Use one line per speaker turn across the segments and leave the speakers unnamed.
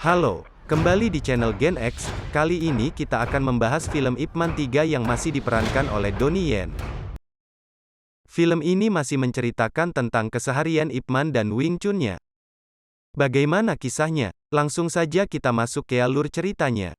Halo, kembali di channel Gen X. Kali ini kita akan membahas film Ip Man 3 yang masih diperankan oleh Donnie Yen. Film ini masih menceritakan tentang keseharian Ip Man dan Wing Chun-nya. Bagaimana kisahnya? Langsung saja kita masuk ke alur ceritanya.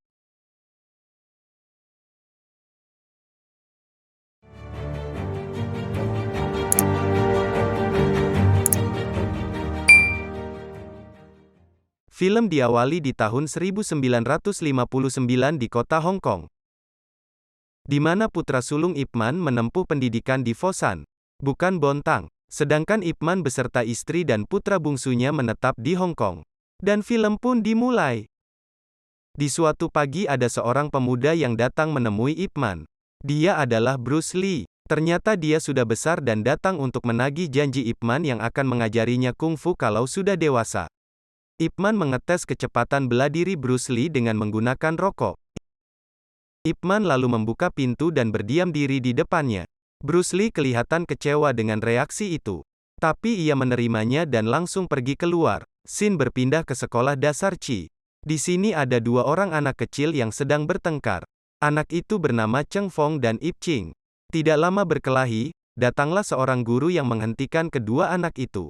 Film diawali di tahun 1959 di kota Hong Kong, di mana putra sulung Ip Man menempuh pendidikan di Foshan, bukan Bontang. Sedangkan Ip Man beserta istri dan putra bungsunya menetap di Hong Kong. Dan film pun dimulai. Di suatu pagi ada seorang pemuda yang datang menemui Ip Man. Dia adalah Bruce Lee. Ternyata dia sudah besar dan datang untuk menagih janji Ip Man yang akan mengajarinya kungfu kalau sudah dewasa. Ip Man mengetes kecepatan bela diri Bruce Lee dengan menggunakan rokok. Ip Man lalu membuka pintu dan berdiam diri di depannya. Bruce Lee kelihatan kecewa dengan reaksi itu. Tapi ia menerimanya dan langsung pergi keluar. Scene berpindah ke sekolah dasar Chi. Di sini ada dua orang anak kecil yang sedang bertengkar. Anak itu bernama Cheng Fong dan Ip Ching. Tidak lama berkelahi, datanglah seorang guru yang menghentikan kedua anak itu.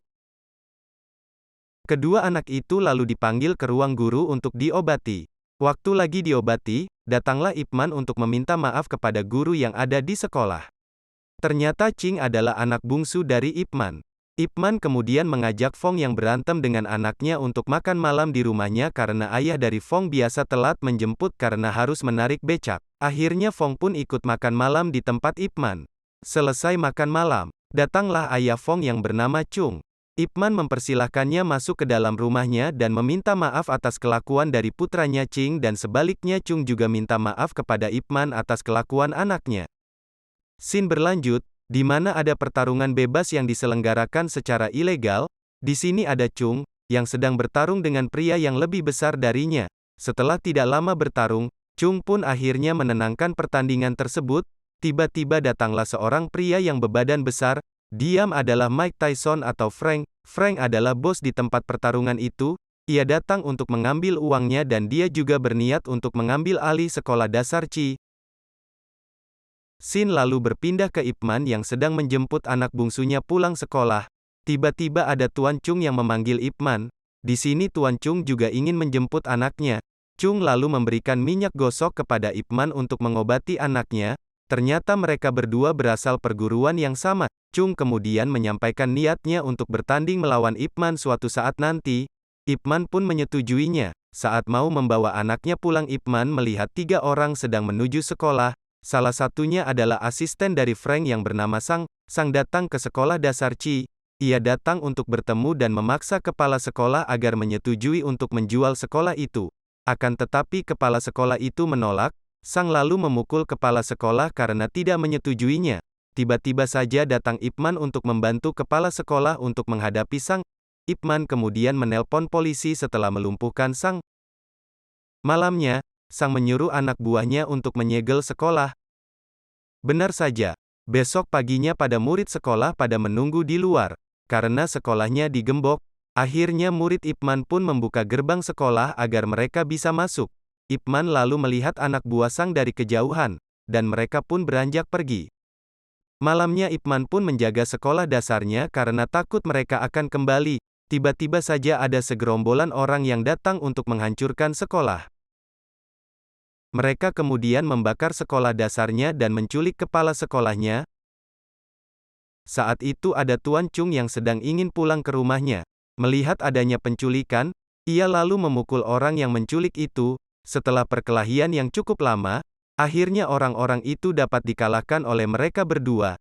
Kedua anak itu lalu dipanggil ke ruang guru untuk diobati. Waktu lagi diobati, datanglah Ip Man untuk meminta maaf kepada guru yang ada di sekolah. Ternyata Ching adalah anak bungsu dari Ip Man. Ip Man kemudian mengajak Fong yang berantem dengan anaknya untuk makan malam di rumahnya karena ayah dari Fong biasa telat menjemput karena harus menarik becak. Akhirnya Fong pun ikut makan malam di tempat Ip Man. Selesai makan malam, datanglah ayah Fong yang bernama Chung. Ip Man mempersilahkannya masuk ke dalam rumahnya dan meminta maaf atas kelakuan dari putranya Ching dan sebaliknya Chung juga minta maaf kepada Ip Man atas kelakuan anaknya. Scene berlanjut, di mana ada pertarungan bebas yang diselenggarakan secara ilegal. Di sini ada Chung, yang sedang bertarung dengan pria yang lebih besar darinya. Setelah tidak lama bertarung, Chung pun akhirnya menenangkan pertandingan tersebut. Tiba-tiba datanglah seorang pria yang berbadan besar. Dia adalah Mike Tyson atau Frank. Frank adalah bos di tempat pertarungan itu. Ia datang untuk mengambil uangnya dan dia juga berniat untuk mengambil alih sekolah dasar Chi. Scene lalu berpindah ke Ip Man yang sedang menjemput anak bungsunya pulang sekolah. Tiba-tiba ada Tuan Chung yang memanggil Ip Man. Di sini Tuan Chung juga ingin menjemput anaknya. Chung lalu memberikan minyak gosok kepada Ip Man untuk mengobati anaknya. Ternyata mereka berdua berasal perguruan yang sama. Chung kemudian menyampaikan niatnya untuk bertanding melawan Ip Man suatu saat nanti. Ip Man pun menyetujuinya. Saat mau membawa anaknya pulang, Ip Man melihat tiga orang sedang menuju sekolah. Salah satunya adalah asisten dari Frank yang bernama Sang. Sang datang ke sekolah dasar Chi. Ia datang untuk bertemu dan memaksa kepala sekolah agar menyetujui untuk menjual sekolah itu. Akan tetapi kepala sekolah itu menolak. Sang lalu memukul kepala sekolah karena tidak menyetujuinya. Tiba-tiba saja datang Ip Man untuk membantu kepala sekolah untuk menghadapi Sang. Ip Man kemudian menelpon polisi setelah melumpuhkan Sang. Malamnya, Sang menyuruh anak buahnya untuk menyegel sekolah. Benar saja, besok paginya pada murid sekolah pada menunggu di luar. Karena sekolahnya digembok, akhirnya murid Ip Man pun membuka gerbang sekolah agar mereka bisa masuk. Ip Man lalu melihat anak buah Sang dari kejauhan, dan mereka pun beranjak pergi. Malamnya Ip Man pun menjaga sekolah dasarnya karena takut mereka akan kembali. Tiba-tiba saja ada segerombolan orang yang datang untuk menghancurkan sekolah. Mereka kemudian membakar sekolah dasarnya dan menculik kepala sekolahnya. Saat itu ada Tuan Chung yang sedang ingin pulang ke rumahnya. Melihat adanya penculikan, ia lalu memukul orang yang menculik itu. Setelah perkelahian yang cukup lama, akhirnya orang-orang itu dapat dikalahkan oleh mereka berdua.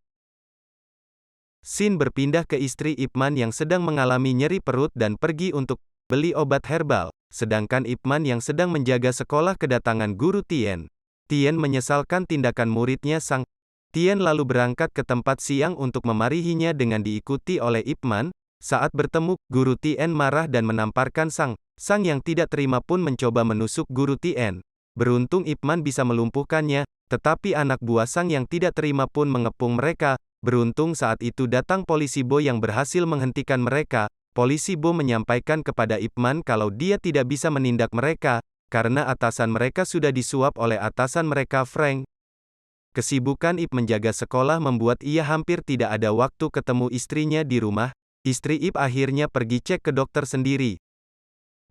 Scene berpindah ke istri Ip Man yang sedang mengalami nyeri perut dan pergi untuk beli obat herbal. Sedangkan Ip Man yang sedang menjaga sekolah kedatangan guru Tien. Tien menyesalkan tindakan muridnya Sang. Tien lalu berangkat ke tempat siang untuk memarihinya dengan diikuti oleh Ip Man. Saat bertemu, guru Tien marah dan menamparkan Sang. Sang yang tidak terima pun mencoba menusuk guru Tien. Beruntung Ip Man bisa melumpuhkannya, tetapi anak buah Sang yang tidak terima pun mengepung mereka. Beruntung saat itu datang polisi Bo yang berhasil menghentikan mereka. polisi Bo menyampaikan kepada Ip Man kalau dia tidak bisa menindak mereka, karena atasan mereka sudah disuap oleh atasan mereka Frank. Kesibukan Ip menjaga sekolah membuat ia hampir tidak ada waktu ketemu istrinya di rumah. Istri Ip akhirnya pergi cek ke dokter sendiri.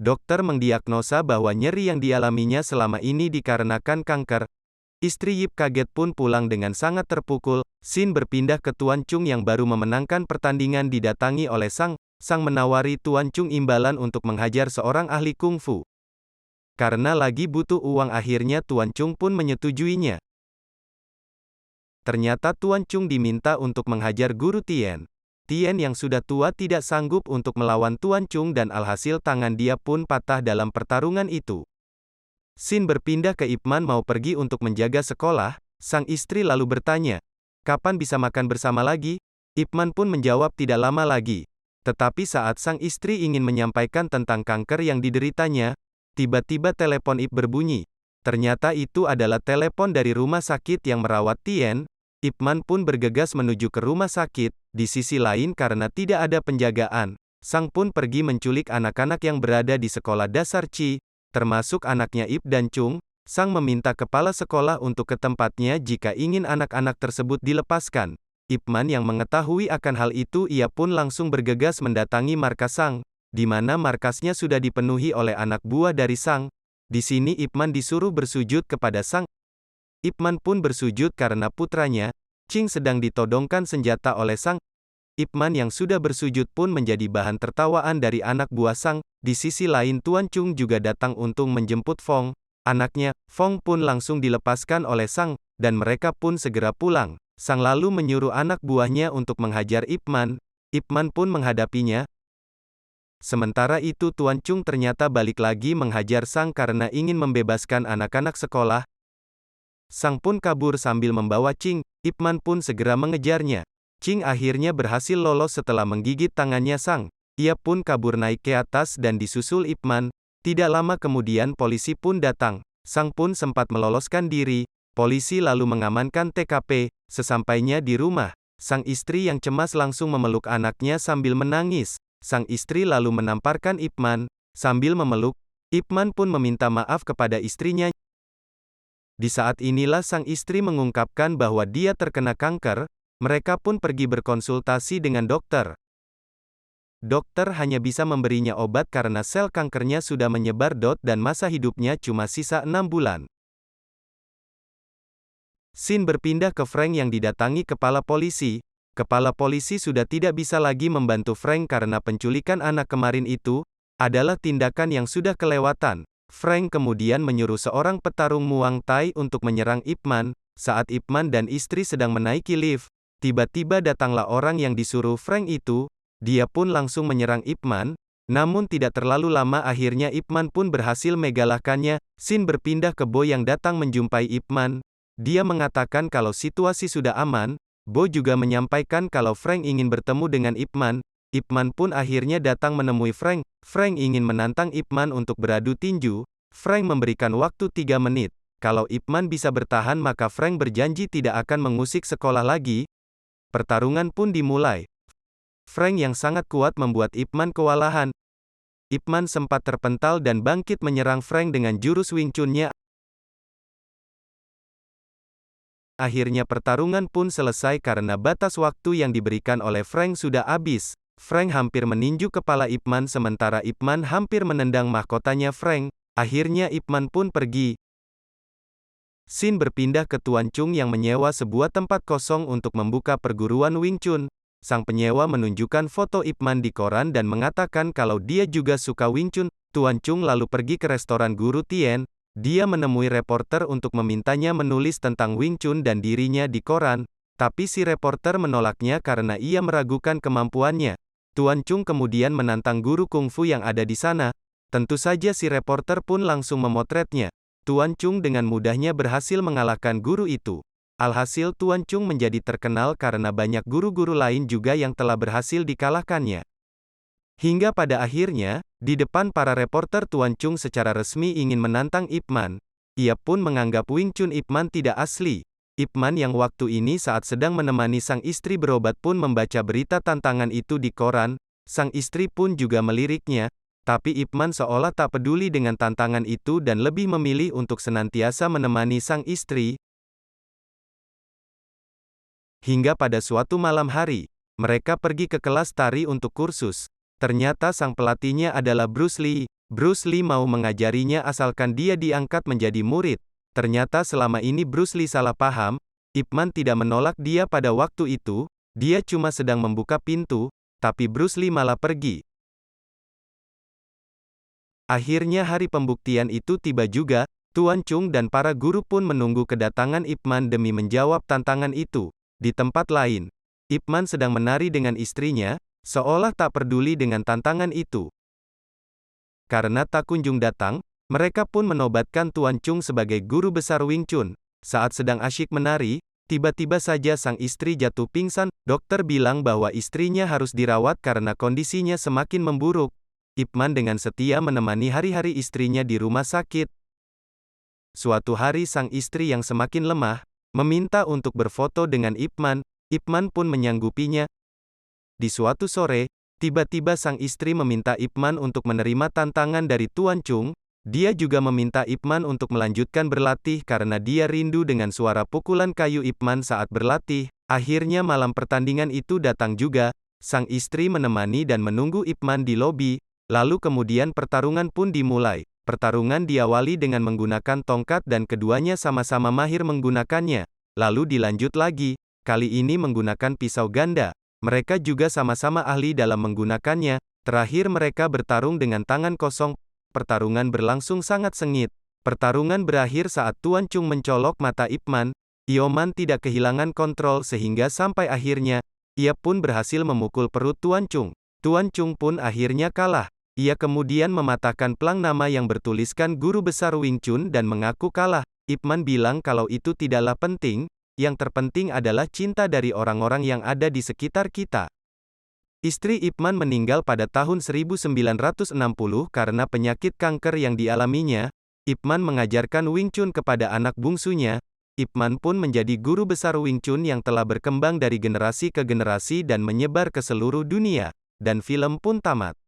Dokter mendiagnosa bahwa nyeri yang dialaminya selama ini dikarenakan kanker. Istri Ip kaget pun pulang dengan sangat terpukul. Scene berpindah ke Tuan Chung yang baru memenangkan pertandingan didatangi oleh Sang menawari Tuan Chung imbalan untuk menghajar seorang ahli kungfu. Karena lagi butuh uang akhirnya Tuan Chung pun menyetujuinya. Ternyata Tuan Chung diminta untuk menghajar guru Tien. Tien yang sudah tua tidak sanggup untuk melawan Tuan Chung dan alhasil tangan dia pun patah dalam pertarungan itu. Scene berpindah ke Ip Man mau pergi untuk menjaga sekolah, sang istri lalu bertanya, "Kapan bisa makan bersama lagi?" Ip Man pun menjawab tidak lama lagi. Tetapi saat sang istri ingin menyampaikan tentang kanker yang dideritanya, tiba-tiba telepon Ip berbunyi. Ternyata itu adalah telepon dari rumah sakit yang merawat Tien. Ip Man pun bergegas menuju ke rumah sakit. Di sisi lain karena tidak ada penjagaan, Sang pun pergi menculik anak-anak yang berada di sekolah dasar Chi, termasuk anaknya Ip dan Chung. Sang meminta kepala sekolah untuk ke tempatnya jika ingin anak-anak tersebut dilepaskan. Ip Man yang mengetahui akan hal itu ia pun langsung bergegas mendatangi markas Sang, di mana markasnya sudah dipenuhi oleh anak buah dari Sang. Di sini Ip Man disuruh bersujud kepada Sang. Ip Man pun bersujud karena putranya, Ching sedang ditodongkan senjata oleh Sang. Ip Man yang sudah bersujud pun menjadi bahan tertawaan dari anak buah Sang. Di sisi lain Tuan Chung juga datang untuk menjemput Fong. Anaknya, Fong pun langsung dilepaskan oleh Sang, dan mereka pun segera pulang. Sang lalu menyuruh anak buahnya untuk menghajar Ip Man. Ip Man pun menghadapinya. Sementara itu Tuan Chung ternyata balik lagi menghajar Sang karena ingin membebaskan anak-anak sekolah. Sang pun kabur sambil membawa Ching. Ip Man pun segera mengejarnya. Ching akhirnya berhasil lolos setelah menggigit tangannya Sang. Ia pun kabur naik ke atas dan disusul Ip Man. Tidak lama kemudian polisi pun datang. Sang pun sempat meloloskan diri. Polisi lalu mengamankan TKP. Sesampainya di rumah, sang istri yang cemas langsung memeluk anaknya sambil menangis. Sang istri lalu menamparkan Ip Man. Sambil memeluk, Ip Man pun meminta maaf kepada istrinya. Di saat inilah sang istri mengungkapkan bahwa dia terkena kanker. Mereka pun pergi berkonsultasi dengan dokter. Dokter hanya bisa memberinya obat karena sel kankernya sudah menyebar dan masa hidupnya cuma sisa 6 bulan. Scene berpindah ke Frank yang didatangi kepala polisi. Kepala polisi sudah tidak bisa lagi membantu Frank karena penculikan anak kemarin itu adalah tindakan yang sudah kelewatan. Frank kemudian menyuruh seorang petarung Muang Thai untuk menyerang Ip Man. Saat Ip Man dan istri sedang menaiki lift, tiba-tiba datanglah orang yang disuruh Frank itu. Dia pun langsung menyerang Ip Man. Namun tidak terlalu lama akhirnya Ip Man pun berhasil mengalahkannya. Scene berpindah ke Bo yang datang menjumpai Ip Man. Dia mengatakan kalau situasi sudah aman. Bo juga menyampaikan kalau Frank ingin bertemu dengan Ip Man. Ip Man pun akhirnya datang menemui Frank. Frank ingin menantang Ip Man untuk beradu tinju. Frank memberikan waktu 3 menit. Kalau Ip Man bisa bertahan maka Frank berjanji tidak akan mengusik sekolah lagi. Pertarungan pun dimulai. Frank yang sangat kuat membuat Ip Man kewalahan. Ip Man sempat terpental dan bangkit menyerang Frank dengan jurus Wing Chun-nya. Akhirnya pertarungan pun selesai karena batas waktu yang diberikan oleh Frank sudah habis. Frank hampir meninju kepala Ip Man sementara Ip Man hampir menendang mahkotanya Frank. Akhirnya Ip Man pun pergi. Scene berpindah ke Tuan Chung yang menyewa sebuah tempat kosong untuk membuka perguruan Wing Chun. Sang penyewa menunjukkan foto Ip Man di koran dan mengatakan kalau dia juga suka Wing Chun. Tuan Chung lalu pergi ke restoran guru Tien. Dia menemui reporter untuk memintanya menulis tentang Wing Chun dan dirinya di koran, tapi si reporter menolaknya karena ia meragukan kemampuannya. Tuan Chung kemudian menantang guru kungfu yang ada di sana. Tentu saja si reporter pun langsung memotretnya. Tuan Chung dengan mudahnya berhasil mengalahkan guru itu. Alhasil Tuan Chung menjadi terkenal karena banyak guru-guru lain juga yang telah berhasil dikalahkannya. Hingga pada akhirnya, di depan para reporter Tuan Chung secara resmi ingin menantang Ip Man. Ia pun menganggap Wing Chun Ip Man tidak asli. Ip Man yang waktu ini saat sedang menemani sang istri berobat pun membaca berita tantangan itu di koran. Sang istri pun juga meliriknya, tapi Ip Man seolah tak peduli dengan tantangan itu dan lebih memilih untuk senantiasa menemani sang istri. Hingga pada suatu malam hari, mereka pergi ke kelas tari untuk kursus. Ternyata sang pelatihnya adalah Bruce Lee. Bruce Lee mau mengajarinya asalkan dia diangkat menjadi murid. Ternyata selama ini Bruce Lee salah paham. Ip Man tidak menolak dia pada waktu itu, dia cuma sedang membuka pintu, tapi Bruce Lee malah pergi. Akhirnya hari pembuktian itu tiba juga, Tuan Chung dan para guru pun menunggu kedatangan Ip Man demi menjawab tantangan itu. Di tempat lain, Ip Man sedang menari dengan istrinya, seolah tak peduli dengan tantangan itu. Karena tak kunjung datang, mereka pun menobatkan Tuan Chung sebagai guru besar Wing Chun. Saat sedang asyik menari, tiba-tiba saja sang istri jatuh pingsan. Dokter bilang bahwa istrinya harus dirawat karena kondisinya semakin memburuk. Ip Man dengan setia menemani hari-hari istrinya di rumah sakit. Suatu hari sang istri yang semakin lemah, meminta untuk berfoto dengan Ip Man. Ip Man pun menyanggupinya. Di suatu sore, tiba-tiba sang istri meminta Ip Man untuk menerima tantangan dari Tuan Chung. Dia juga meminta Ip Man untuk melanjutkan berlatih karena dia rindu dengan suara pukulan kayu Ip Man saat berlatih. Akhirnya malam pertandingan itu datang juga. Sang istri menemani dan menunggu Ip Man di lobi. Lalu kemudian pertarungan pun dimulai. Pertarungan diawali dengan menggunakan tongkat dan keduanya sama-sama mahir menggunakannya. Lalu dilanjut lagi, kali ini menggunakan pisau ganda. Mereka juga sama-sama ahli dalam menggunakannya. Terakhir mereka bertarung dengan tangan kosong. Pertarungan berlangsung sangat sengit. Pertarungan berakhir saat Tuan Chung mencolok mata Ip Man. Ip Man tidak kehilangan kontrol sehingga sampai akhirnya, ia pun berhasil memukul perut Tuan Chung. Tuan Chung pun akhirnya kalah. Ia kemudian mematahkan pelang nama yang bertuliskan Guru Besar Wing Chun dan mengaku kalah. Ip Man bilang kalau itu tidaklah penting, yang terpenting adalah cinta dari orang-orang yang ada di sekitar kita. Istri Ip Man meninggal pada tahun 1960 karena penyakit kanker yang dialaminya. Ip Man mengajarkan Wing Chun kepada anak bungsunya. Ip Man pun menjadi guru besar Wing Chun yang telah berkembang dari generasi ke generasi dan menyebar ke seluruh dunia. Dan film pun tamat.